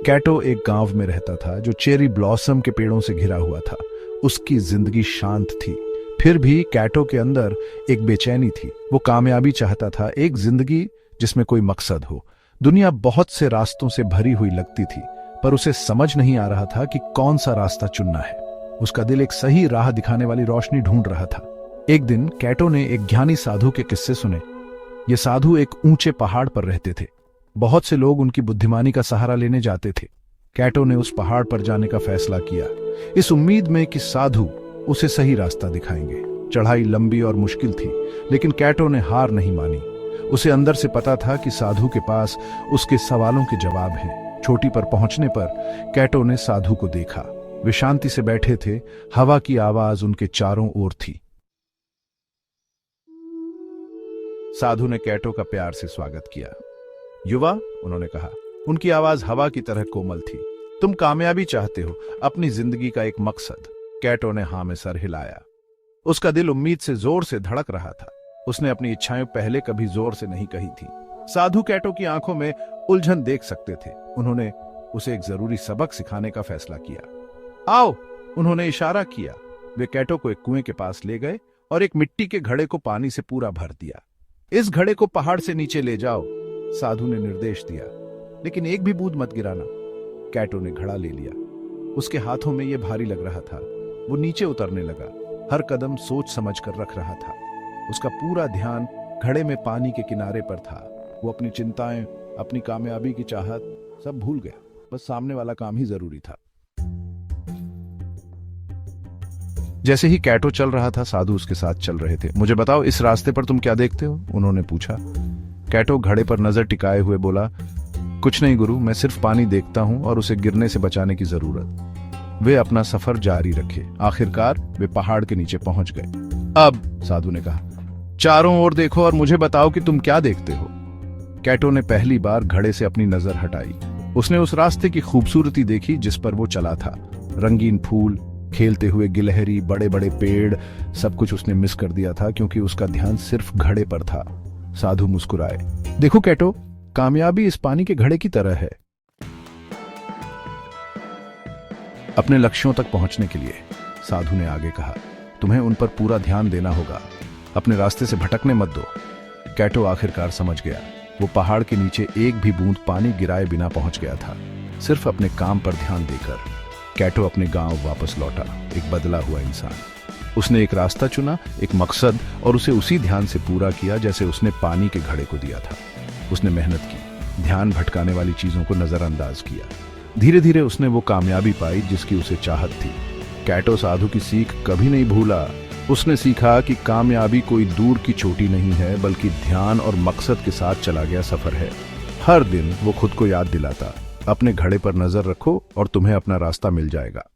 कैटो एक गांव में रहता था जो चेरी ब्लॉसम के पेड़ों से घिरा हुआ था। उसकी जिंदगी शांत थी, फिर भी कैटो के अंदर एक बेचैनी थी। वो कामयाबी चाहता था, एक जिंदगी जिसमें कोई मकसद हो। दुनिया बहुत से रास्तों से भरी हुई लगती थी, पर उसे समझ नहीं आ रहा था कि कौन सा रास्ता चुनना है। उसका दिल एक सही राह दिखाने वाली रोशनी ढूंढ रहा था। एक दिन कैटो ने एक ज्ञानी साधु के किस्से सुने। ये साधु एक ऊंचे पहाड़ पर रहते थे। बहुत से लोग उनकी बुद्धिमानी का सहारा लेने जाते थे। कैटो ने उस पहाड़ पर जाने का फैसला किया, इस उम्मीद में कि साधु उसे सही रास्ता दिखाएंगे। चढ़ाई लंबी और मुश्किल थी, लेकिन कैटो ने हार नहीं मानी। उसे अंदर से पता था कि साधु के पास उसके सवालों के जवाब हैं। चोटी पर पहुंचने पर कैटो ने साधु को देखा। वे शांति से बैठे थे, हवा की आवाज उनके चारों ओर थी। साधु ने कैटो का प्यार से स्वागत किया। युवा, उन्होंने कहा, उनकी आवाज हवा की तरह कोमल थी। तुम कामयाबी चाहते हो, अपनी जिंदगी का एक मकसद। कैटो ने हां में सर हिलाया। उसका दिल उम्मीद से जोर से धड़क रहा था। उसने अपनी इच्छाएं पहले कभी जोर से नहीं कही थी। साधु कैटो की आंखों में उलझन देख सकते थे। उन्होंने उसे एक जरूरी सबक सिखाने का फैसला किया। आओ, उन्होंने इशारा किया। वे कैटो को एक कुएं के पास ले गए और एक मिट्टी के घड़े को पानी से पूरा भर दिया। इस घड़े को पहाड़ से नीचे ले जाओ, साधु ने निर्देश दिया, लेकिन एक भी बूंद मत गिराना। कैटो ने घड़ा ले लिया। उसके हाथों में यह भारी लग रहा था। वो नीचे उतरने लगा, हर कदम सोच समझ कर रख रहा था। उसका पूरा ध्यान घड़े में पानी के किनारे पर था। वो अपनी चिंताएं, अपनी कामयाबी की चाहत सब भूल गया। बस सामने वाला काम ही जरूरी था। जैसे ही कैटो चल रहा था, साधु उसके साथ चल रहे थे। मुझे बताओ, इस रास्ते पर तुम क्या देखते हो? उन्होंने पूछा। कैटो घड़े पर नजर टिकाए हुए बोला, कुछ नहीं गुरु, मैं सिर्फ पानी देखता हूं और उसे गिरने से बचाने की जरूरत। वे अपना सफर जारी रखे। आखिरकार वे पहाड़ के नीचे पहुंच गए। अब, साधु ने कहा, चारों ओर देखो और मुझे बताओ कि तुम क्या देखते हो। कैटो ने पहली बार घड़े से अपनी नजर हटाई। उसने उस रास्ते की खूबसूरती देखी जिस पर वो चला था। रंगीन फूल, खेलते हुए गिलहरी, बड़े बड़े पेड़, सब कुछ उसने मिस कर दिया था क्योंकि उसका ध्यान सिर्फ घड़े पर था। साधु मुस्कुराए। देखो कैटो, कामयाबी इस पानी के घड़े की तरह है। अपने लक्ष्यों तक पहुंचने के लिए, साधु ने आगे कहा, तुम्हें उन पर पूरा ध्यान देना होगा। अपने रास्ते से भटकने मत दो। कैटो आखिरकार समझ गया। वो पहाड़ के नीचे एक भी बूंद पानी गिराए बिना पहुंच गया था, सिर्फ अपने काम पर ध्यान देकर। कैटो अपने गांव वापस लौटा, एक बदला हुआ इंसान। उसने एक रास्ता चुना, एक मकसद, और उसे उसी ध्यान से पूरा किया जैसे उसने पानी के घड़े को दिया था। उसने मेहनत की, ध्यान भटकाने वाली चीजों को नजरअंदाज किया। धीरे धीरे उसने वो कामयाबी पाई जिसकी उसे चाहत थी। कैटो साधु की सीख कभी नहीं भूला। उसने सीखा कि कामयाबी कोई दूर की चोटी नहीं है, बल्कि ध्यान और मकसद के साथ चला गया सफर है। हर दिन वो खुद को याद दिलाता, अपने घड़े पर नजर रखो और तुम्हें अपना रास्ता मिल जाएगा।